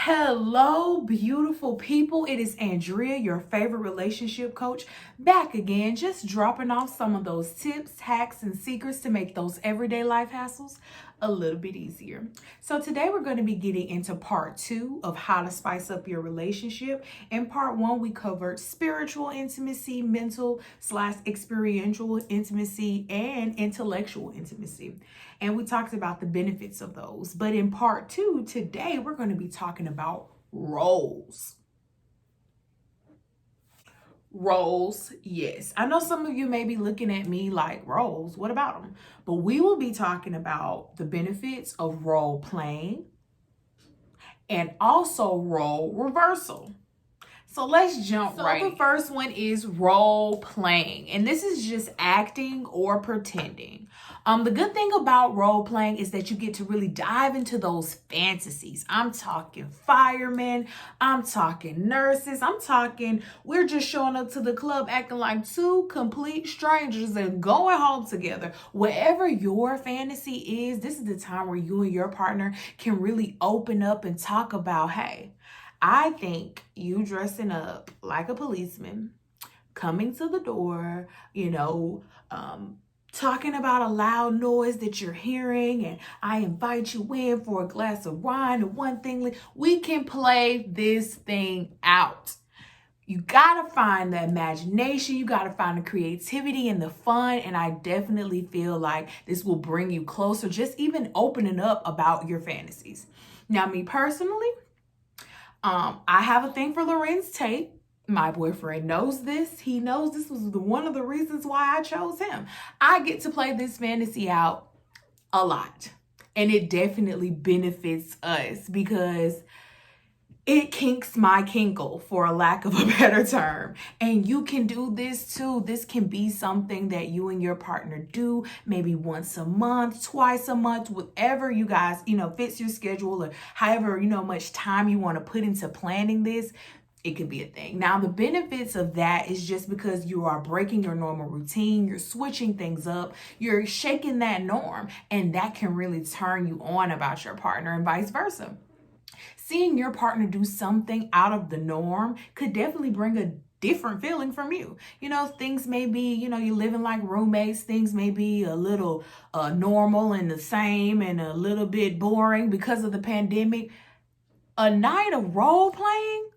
Hello, beautiful people. It is Andrea, your favorite relationship coach, back again, just dropping off some of those tips, hacks, and secrets to make those everyday life hassles a little bit easier. So today we're going to be getting into part 2 of how to spice up your relationship. In part 1, we covered spiritual intimacy, mental/experiential intimacy, and intellectual intimacy. And we talked about the benefits of those. But in part 2, today we're going to be talking about roles. Roles, yes. I know some of you may be looking at me like, roles, what about them? But we will be talking about the benefits of role playing and also role reversal. So let's jump right in. The first one is role playing, and this is just acting or pretending. The good thing about role playing is that you get to really dive into those fantasies. I'm talking firemen, I'm talking nurses, I'm talking we're just showing up to the club acting like two complete strangers and going home together. Whatever your fantasy is, this is the time where you and your partner can really open up and talk about, hey, I think you dressing up like a policeman, coming to the door, talking about a loud noise that you're hearing, and I invite you in for a glass of wine, and one thing, we can play this thing out. You gotta find the imagination, you gotta find the creativity and the fun, and I definitely feel like this will bring you closer, just even opening up about your fantasies. Now, me personally, I have a thing for Larenz Tate. My boyfriend knows this. He knows this was one of the reasons why I chose him. I get to play this fantasy out a lot. And it definitely benefits us because it kinks my kinkle, for a lack of a better term. And you can do this too. This can be something that you and your partner do maybe once a month, twice a month, whatever you guys, fits your schedule, or however, much time you want to put into planning this. It could be a thing. Now, the benefits of that is just because you are breaking your normal routine, you're switching things up, you're shaking that norm, and that can really turn you on about your partner and vice versa. Seeing your partner do something out of the norm could definitely bring a different feeling from you. Things may be, you're living like roommates. Things may be a little normal and the same and a little bit boring because of the pandemic. A night of role playing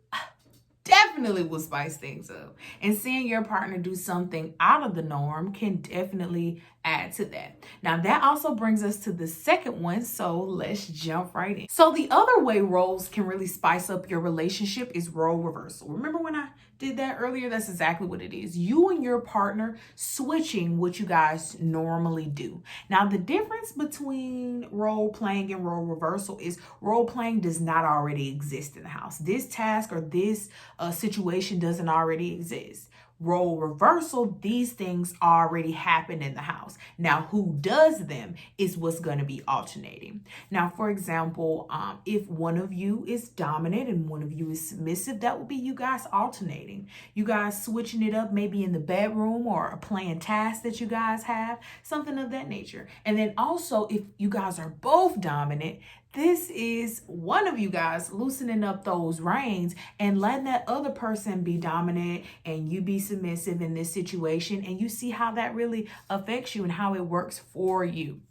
definitely will spice things up. And seeing your partner do something out of the norm can definitely add to that. Now, that also brings us to the second one, so let's jump right in. So the other way roles can really spice up your relationship is role reversal. Remember when I did that earlier? That's exactly what it is. You and your partner switching what you guys normally do. Now, the difference between role playing and role reversal is role playing does not already exist in the house. This task or this situation doesn't already exist. Role reversal, these things already happen in the house. Now, who does them is what's going to be alternating. Now, for example, if one of you is dominant and one of you is submissive, that will be you guys alternating. You guys switching it up maybe in the bedroom or a planned task that you guys have, something of that nature. And then also, if you guys are both dominant, this is one of you guys loosening up those reins and letting that other person be dominant and you be submissive in this situation. And you see how that really affects you and how it works for you.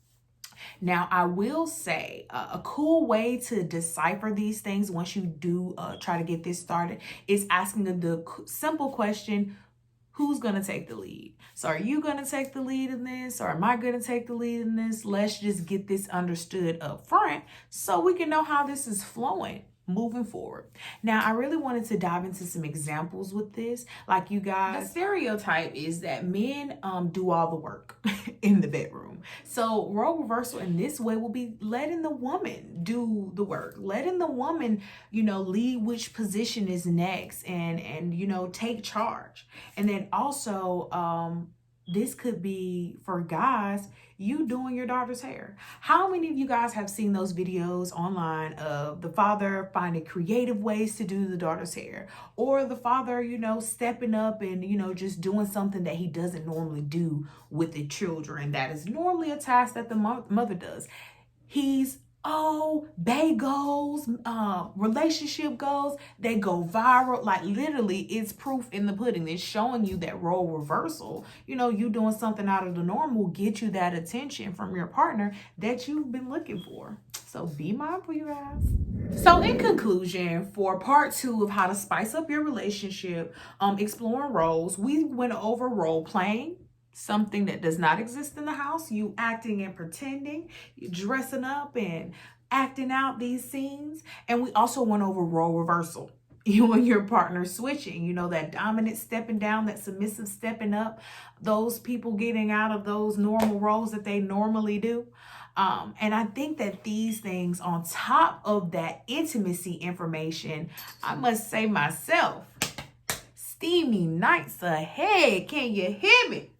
Now, I will say a cool way to decipher these things once you do try to get this started is asking the simple question, who's going to take the lead? So are you going to take the lead in this, or am I going to take the lead in this? Let's just get this understood up front so we can know how this is flowing moving forward. Now, I really wanted to dive into some examples with this. Like, you guys, the stereotype is that men do all the work in the bedroom. So role reversal in this way will be letting the woman do the work, letting the woman, lead which position is next and take charge. And then also, this could be for guys, you doing your daughter's hair. How many of you guys have seen those videos online of the father finding creative ways to do the daughter's hair, or the father, stepping up and, just doing something that he doesn't normally do with the children? That is normally a task that the mother does. He's oh, bae goals, relationship goals, they go viral. Like literally, it's proof in the pudding. It's showing you that role reversal. You know, you doing something out of the norm will get you that attention from your partner that you've been looking for. So be mindful, you guys. So in conclusion, for part 2 of how to spice up your relationship, exploring roles, we went over role playing, something that does not exist in the house, you acting and pretending, you dressing up and acting out these scenes. And we also went over role reversal, you and your partner switching, you know, that dominant stepping down, that submissive stepping up, those people getting out of those normal roles that they normally do. And I think that these things, on top of that intimacy information, I must say myself, steamy nights ahead. Can you hear me?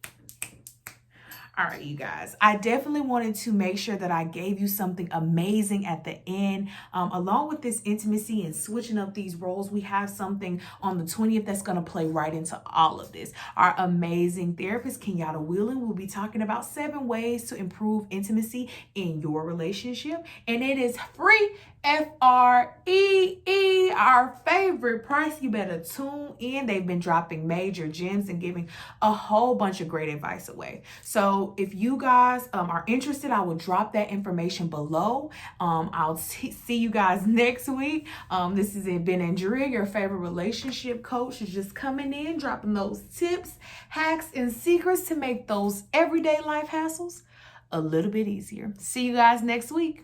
All right, you guys, I definitely wanted to make sure that I gave you something amazing at the end. Along with this intimacy and switching up these roles, we have something on the 20th that's going to play right into all of this. Our amazing therapist, Kenyatta Whelan, will be talking about 7 ways to improve intimacy in your relationship. And it is free, FREE, our favorite price. You better tune in. They've been dropping major gems and giving a whole bunch of great advice away. So if you guys are interested, I will drop that information below. I'll see you guys next week. This has been Andrea, your favorite relationship coach, is just coming in, dropping those tips, hacks, and secrets to make those everyday life hassles a little bit easier. See you guys next week.